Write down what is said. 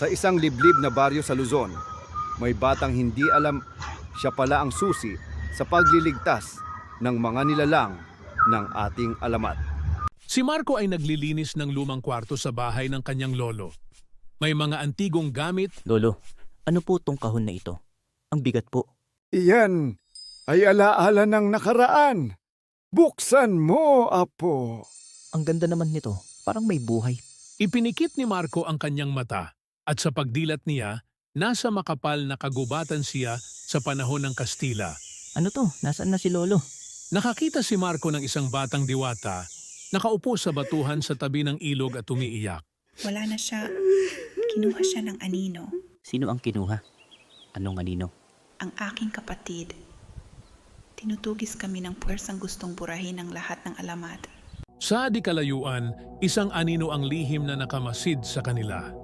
Sa isang liblib na baryo sa Luzon, may batang hindi alam siya pala ang susi sa pagliligtas ng mga nilalang ng ating alamat. Si Marco ay naglilinis ng lumang kwarto sa bahay ng kanyang lolo. May mga antigong gamit. Lolo, ano po tong kahon na ito? Ang bigat po. Iyan ay alaala ng nakaraan. Buksan mo, Apo. Ang ganda naman nito. Parang may buhay. Ipinikit ni Marco ang kanyang mata at sa pagdilat niya, nasa makapal na kagubatan siya sa panahon ng Kastila. Ano to? Nasaan na si Lolo? Nakakita si Marco ng isang batang diwata, nakaupo sa batuhan sa tabi ng ilog at umiiyak. Wala na siya. Kinuha siya ng anino. Sino ang kinuha? Anong anino? Ang aking kapatid. Tinutugis kami ng puwersang gustong burahin ang lahat ng alamat. Sa di kalayuan, isang anino ang lihim na nakamasid sa kanila.